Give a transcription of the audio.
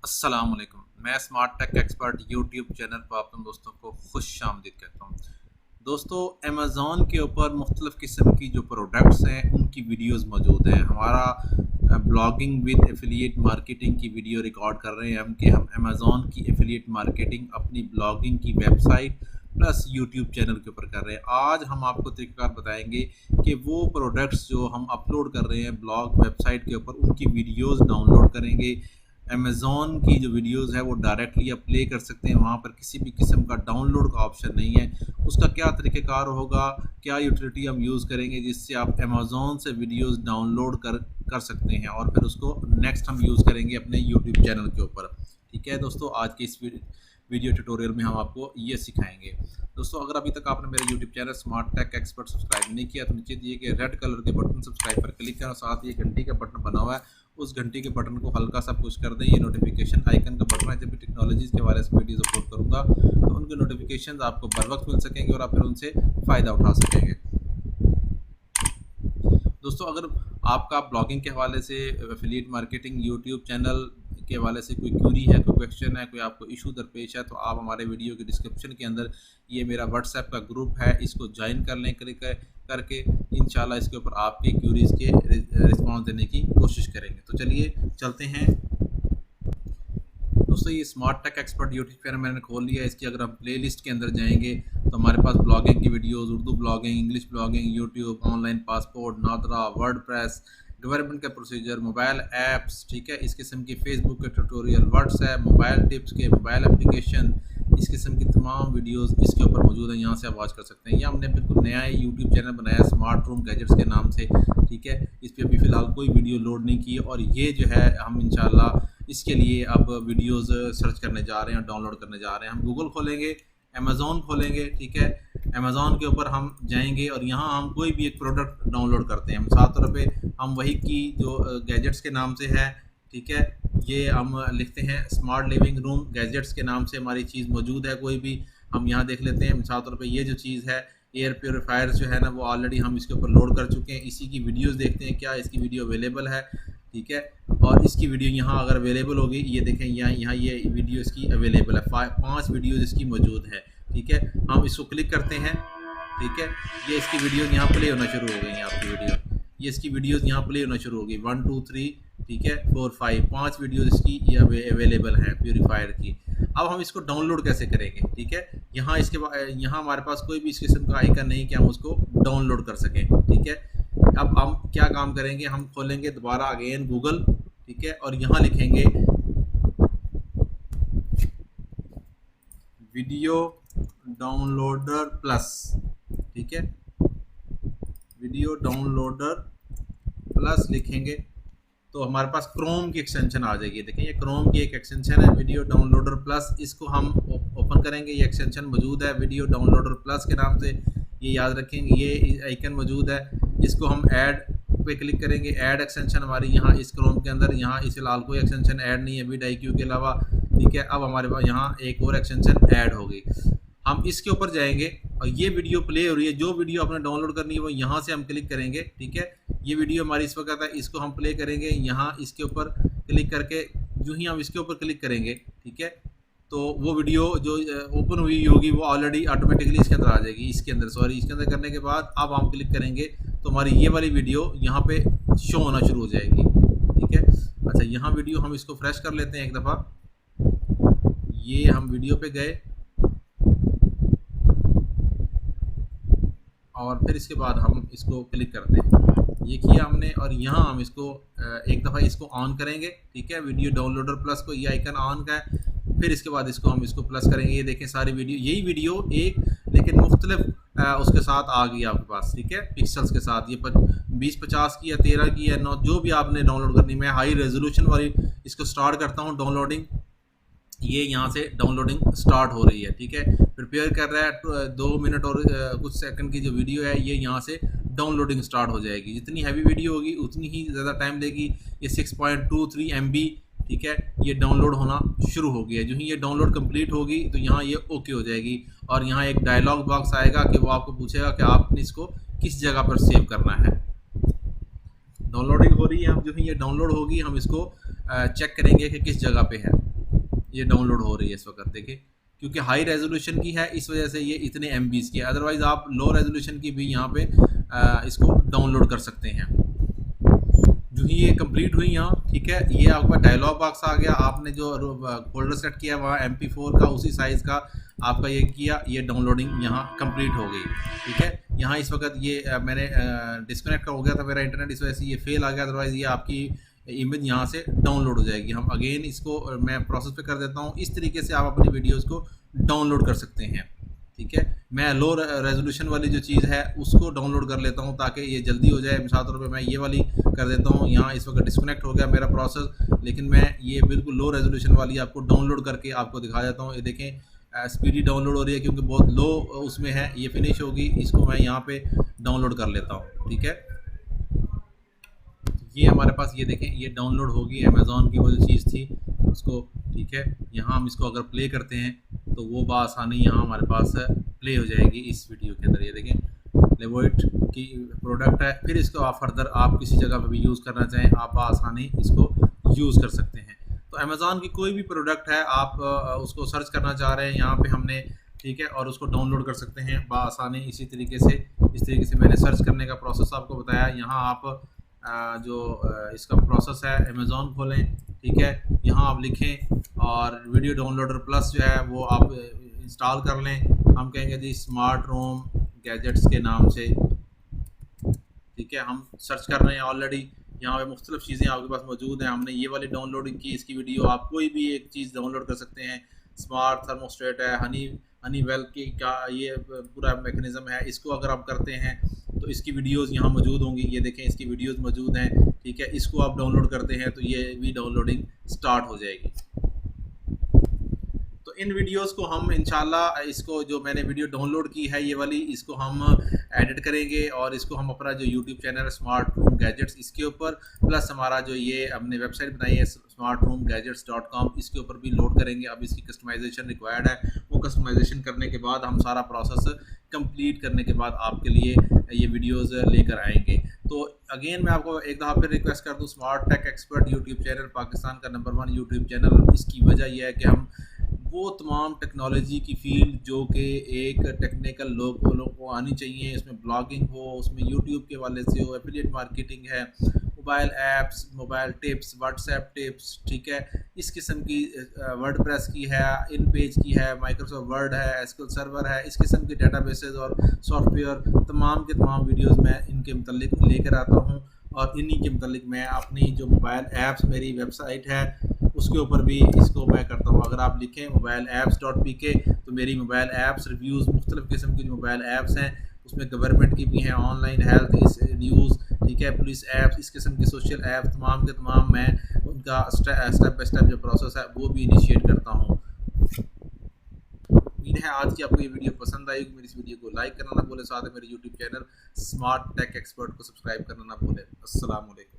अस्सलाम वालेकुम। मैं smart tech expert YouTube channel पर आप दोस्तों को खुश आमदीद कहता हूँ। दोस्तों, अमेज़ॉन के ऊपर मुख्तलिफ़ किस्म की जो प्रोडक्ट्स हैं उनकी वीडियोस मौजूद हैं। हमारा ब्लॉगिंग विद एफिलिएट मार्केटिंग की वीडियो रिकॉर्ड कर रहे हैं हम कि हम अमेज़ॉन की एफिलिएट मार्केटिंग अपनी ब्लॉगिंग की वेबसाइट प्लस यूट्यूब चैनल के ऊपर कर रहे हैं। आज हम आपको तरीक़ाकार बताएंगे कि वो प्रोडक्ट्स जो हम अपलोड कर रहे हैं ब्लॉग वेबसाइट के ऊपर उनकी वीडियोस डाउनलोड करेंगे। अमेज़ॉन की जो वीडियोस है वो डायरेक्टली आप प्ले कर सकते हैं, वहाँ पर किसी भी किस्म का डाउनलोड का ऑप्शन नहीं है। उसका क्या तरीक़ेकार होगा, क्या यूटिलिटी हम यूज़ करेंगे जिससे आप अमेज़ॉन से वीडियोस डाउनलोड कर कर सकते हैं और फिर उसको नेक्स्ट हम यूज़ करेंगे अपने यूट्यूब चैनल के ऊपर। ठीक है दोस्तों, आज की इस वीडियो ट्यूटोरियल में हम आपको ये सिखाएंगे। दोस्तों, अगर अभी तक आपने मेरे YouTube channel smart tech expert subscribe नहीं किया तो नीचे दिए गए रेड कलर के बटन सब्सक्राइब पर क्लिक करें और साथ ही घंटी का बटन बना हुआ है, उस घंटी के बटन को हल्का सा पुश कर दें। ये नोटिफिकेशन आइकन का बटन है, जब भी टेक्नोलॉजीज़ के बारे में वीडियोस अपलोड करूँगा तो उनके नोटिफिकेशन आपको बर वक्त मिल सकेंगे और आप फिर उनसे फ़ायदा उठा सकेंगे। दोस्तों, अगर आपका ब्लॉगिंग के हवाले से एफिलिएट मार्केटिंग यूट्यूब चैनल के हवाले से कोई क्यूरी है, कोई क्वेश्चन है, कोई आपको इशू दरपेश है तो आप हमारे वीडियो के डिस्क्रिप्शन के अंदर ये मेरा व्हाट्सएप का ग्रुप है, इसको ज्वाइन कर लें। करके इंशाल्लाह इसके ऊपर आपके क्यूरीज़ के रिस्पॉन्स देने की कोशिश करेंगे। तो चलिए चलते हैं। दोस्तों, ये smart tech expert YouTube channel मैंने खोल लिया है। इसकी अगर हम प्लेलिस्ट के अंदर जाएंगे तो हमारे पास ब्लॉगिंग की videos, Urdu blogging, English blogging, YouTube, online passport, NADRA, WordPress, government का प्रोसीजर, मोबाइल ऐप्स, ठीक है, इस किस्म की फेसबुक के ट्यूटोरियल, व्हाट्सएप, मोबाइल टिप्स के मोबाइल एप्लीकेशन, इस किस्म की तमाम वीडियोस इसके ऊपर मौजूद हैं। यहाँ से आप वॉच कर सकते हैं। ये हमने बिल्कुल नया यूट्यूब चैनल बनाया स्मार्ट रूम गैजेट्स के नाम से। ठीक है, इस पर अभी फ़िलहाल कोई वीडियो लोड नहीं की और ये जो है हम इंशाल्लाह इसके लिए अब वीडियोस सर्च करने जा रहे हैं, डाउनलोड करने जा रहे हैं। हम गूगल खोलेंगे, अमेज़ॉन खोलेंगे, ठीक है, अमेज़ॉन के ऊपर हम जाएंगे और यहाँ हम कोई भी एक प्रोडक्ट डाउनलोड करते हैं। सात तौर पे हम वही की जो गैजेट्स के नाम से है, ठीक है, ये हम लिखते हैं स्मार्ट लिविंग रूम गैजेट्स के नाम से हमारी चीज़ मौजूद है। कोई भी हम यहाँ देख लेते हैं। मिसाल तौर पे ये जो चीज़ है एयर प्योरीफायर जो है ना, वो ऑलरेडी हम इसके ऊपर लोड कर चुके हैं। इसी की वीडियोस देखते हैं क्या इसकी वीडियो अवेलेबल है, ठीक है, और इसकी वीडियो यहाँ अगर अवेलेबल होगी, ये देखें यहाँ ये वीडियो इसकी अवेलेबल है। 5 वीडियोज़ इसकी मौजूद है। ठीक है, हम इसको क्लिक करते हैं, ठीक है, ये इसकी वीडियो यहाँ प्ले होना शुरू हो गई है। आपकी वीडियो, ये इसकी वीडियोस यहाँ प्ले होना शुरू हो गई 1 2 3, ठीक है, 4 5, 5 वीडियोस इसकी ये अवेलेबल हैं प्योरीफायर की। अब हम इसको डाउनलोड कैसे करेंगे? ठीक है, यहाँ इसके यहाँ हमारे पास कोई भी इस किस्म का आइकन नहीं कि हम उसको डाउनलोड कर सकें। ठीक है, अब हम क्या काम करेंगे, हम खोलेंगे दोबारा अगेन गूगल, ठीक है, और यहाँ लिखेंगे वीडियो डाउनलोडर प्लस, ठीक है, वीडियो डाउनलोडर प्लस लिखेंगे तो हमारे पास क्रोम की एक्सटेंशन आ जाएगी। देखें, ये क्रोम की एक एक्सटेंशन है वीडियो डाउनलोडर प्लस। इसको हम ओपन करेंगे, ये एक्सटेंशन मौजूद है वीडियो डाउनलोडर प्लस के नाम से, ये याद रखेंगे। ये आइकन मौजूद है, इसको हम ऐड पे क्लिक करेंगे। ऐड एक्सटेंशन हमारी यहाँ इस क्रोम के अंदर, यहाँ इस फिलहाल कोई एक्सटेंशन ऐड नहीं है vidIQ के अलावा, ठीक है। अब हमारे पास यहाँ एक और एक्सटेंशन ऐड हो गई। हम इसके ऊपर जाएंगे और ये वीडियो प्ले हो रही है। जो वीडियो आपने डाउनलोड करनी है वो यहाँ से हम क्लिक करेंगे, ठीक है। ये वीडियो हमारी इस वक्त है, इसको हम प्ले करेंगे यहाँ इसके ऊपर क्लिक करके। जो ही हम इसके ऊपर क्लिक करेंगे, ठीक है, तो वो वीडियो जो ओपन हुई होगी वो ऑलरेडी ऑटोमेटिकली इसके अंदर आ जाएगी। इसके अंदर इसके अंदर करने के बाद अब हम क्लिक करेंगे तो हमारी ये वाली वीडियो यहाँ पे शो होना शुरू हो जाएगी, ठीक है। अच्छा, यहाँ वीडियो हम इसको फ्रेश कर लेते हैं एक दफ़ा। ये हम वीडियो पे गए और फिर इसके बाद हम इसको क्लिक करते हैं। ये किया हमने और यहाँ हम इसको एक दफ़ा इसको ऑन करेंगे, ठीक है, वीडियो डाउनलोडर प्लस को, ये आइकन ऑन का है। फिर इसके बाद इसको हम इसको प्लस करेंगे। ये देखें सारी वीडियो, यही वीडियो एक लेकिन मुख्तलिफ उसके साथ आ गई आपके पास, ठीक है, पिक्सल्स के साथ। ये 20-50 की या 13 की या 9, जो भी आपने डाउनलोड करनी। मैं हाई रेजोल्यूशन वाली इसको स्टार्ट करता हूँ डाउनलोडिंग। ये यहाँ से डाउनलोडिंग स्टार्ट हो रही है, ठीक है, प्रिपेयर कर रहा है। 2 मिनट और कुछ सेकंड की जो वीडियो है ये यहाँ से डाउनलोडिंग स्टार्ट हो जाएगी। जितनी हैवी वीडियो होगी उतनी ही ज़्यादा टाइम लेगी। ये 6.23 MB, ठीक है, ये डाउनलोड होना शुरू हो गया है। जो ही ये डाउनलोड कंप्लीट होगी तो यहाँ ये ओके हो जाएगी और यहाँ एक डायलॉग बॉक्स आएगा कि वो आपको पूछेगा कि आपने इसको किस जगह पर सेव करना है। डाउनलोडिंग हो रही है। हम जो ही ये डाउनलोड होगी हम इसको चेक करेंगे कि किस जगह पे है। ये डाउनलोड हो रही है इस वक्त देखिए, क्योंकि हाई रेजोल्यूशन की है इस वजह से ये इतने MBs की है। अदरवाइज़ आप लो रेजोल्यूशन की भी यहाँ पे इसको डाउनलोड कर सकते हैं। जो ही ये कंप्लीट हुई यहाँ, ठीक है, ये आपका डायलॉग बॉक्स आ गया। आपने जो फोल्डर सेट किया वहाँ MP4 का उसी साइज़ का आपका ये किया, ये डाउनलोडिंग यहाँ कंप्लीट हो गई, ठीक है। यहाँ इस वक्त ये मैंने डिस्कनेक्ट हो गया था मेरा इंटरनेट, इस वजह से ये फेल आ गया। अदरवाइज़ ये आपकी इमेज यहाँ से डाउनलोड हो जाएगी। हम अगेन इसको मैं प्रोसेस पे कर देता हूँ। इस तरीके से आप अपनी वीडियोज़ को डाउनलोड कर सकते हैं, ठीक है। मैं लो रेजोल्यूशन वाली जो चीज़ है उसको डाउनलोड कर लेता हूँ ताकि ये जल्दी हो जाए। मिसाल तौर पे मैं ये वाली कर देता हूँ। यहाँ इस वक्त डिस्कनेक्ट हो गया मेरा प्रोसेस, लेकिन मैं ये बिल्कुल लो रेजोल्यूशन वाली आपको डाउनलोड करके आपको दिखा देता हूँ। ये देखें स्पीडी डाउनलोड हो रही है क्योंकि बहुत लो उसमें है। ये फिनिश होगी, इसको मैं यहाँ पे डाउनलोड कर लेता हूँ, ठीक है। ये हमारे पास ये देखें ये डाउनलोड होगी अमेज़ॉन की वो जो चीज़ थी उसको, ठीक है। यहाँ हम इसको अगर प्ले करते हैं तो वो बआसानी यहाँ हमारे पास प्ले हो जाएगी इस वीडियो के अंदर। ये देखें लेवोइट की प्रोडक्ट है। फिर इसको आप फर्दर आप किसी जगह पर भी यूज़ करना चाहें आप बआसानी इसको यूज़ कर सकते हैं। तो अमेज़ॉन की कोई भी प्रोडक्ट है आप उसको सर्च करना चाह रहे हैं यहाँ पे हमने, ठीक है, और उसको डाउनलोड कर सकते हैं बआसानी इसी तरीके से। इस तरीके से मैंने सर्च करने का प्रोसेस आपको बताया। यहाँ आप जो इसका प्रोसेस है अमेज़ॉन खोलें, ठीक है, यहाँ आप लिखें और वीडियो डाउनलोडर प्लस जो है वो आप इंस्टॉल कर लें। हम कहेंगे जी स्मार्ट रूम गैजेट्स के नाम से, ठीक है। हम सर्च कर रहे हैं ऑलरेडी, यहाँ पे मुख्तलिफ चीज़ें आपके पास मौजूद हैं। हमने ये वाली डाउनलोड की, इसकी वीडियो आप कोई भी एक चीज़ डाउनलोड कर सकते हैं। स्मार्ट थर्मोस्टेट है, हनीवेल की का ये पूरा मैकेनिज़्म है। इसको अगर आप करते हैं तो इसकी वीडियोस यहाँ मौजूद होंगी। ये देखें इसकी वीडियोस मौजूद हैं, ठीक है। इसको आप डाउनलोड करते हैं तो ये भी डाउनलोडिंग स्टार्ट हो जाएगी। तो इन वीडियोस को हम इंशाल्लाह इसको जो मैंने वीडियो डाउनलोड की है ये वाली, इसको हम एडिट करेंगे और इसको हम अपना जो यूट्यूब चैनल है स्मार्ट रूम गैजेट्स इसके ऊपर, प्लस हमारा जो ये हमने वेबसाइट बनाई है smartroomgadgets.com इसके ऊपर भी लोड करेंगे। अब इसकी कस्टमाइजेशन रिक्वायर्ड है, वो कस्टमाइजेशन करने के बाद हम सारा प्रोसेस कंप्लीट करने के बाद आपके लिए ये वीडियोस लेकर आएंगे। तो अगेन मैं आपको एक दफ़ा फिर रिक्वेस्ट कर दूं, smart tech expert YouTube channel Pakistan का नंबर 1 यूट्यूब चैनल। इसकी वजह यह है कि हम वो तमाम टेक्नोलॉजी की फील्ड जो कि एक टेक्निकल लोगों को आनी चाहिए, इसमें ब्लॉगिंग हो, उसमें यूट्यूब के वाले से हो, एफिलिएट मार्केटिंग है, mobile apps, mobile tips, WhatsApp tips, ठीक है, इस किस्म की वर्डप्रेस की है, इन पेज की है, माइक्रोसॉफ्ट वर्ड है, एसक्यूएल सर्वर है, इस किस्म के डेटाबेसेस और सॉफ्टवेयर तमाम के तमाम वीडियोस मैं इनके मतलब लेकर आता हूँ। और इन्हीं के मतलब मैं अपनी जो मोबाइल ऐप्स मेरी वेबसाइट है उसके ऊपर भी इसको मैं करता हूँ। अगर आप लिखें मोबाइल ऐप्स.pk तो मेरी मोबाइल ऐप्स रिव्यूज़ मुख्तलिफ़ किस्म की जो मोबाइल ऐप्स हैं उसमें गवर्नमेंट की भी हैं, ऑनलाइन हेल्थ न्यूज़, ठीक है, पुलिस ऐप्स, इस किस्म के सोशल ऐप्स तमाम के तमाम मैं उनका स्टेप बाई स्टेप जो प्रोसेस है वो भी इनिशिएट करता हूँ। उम्मीद है आज की आपको ये वीडियो पसंद आई। मेरी इस वीडियो को लाइक करना ना भूलें, साथ में मेरे YouTube channel smart tech expert को सब्सक्राइब करना ना भूलें। अस्सलाम वालेकुम।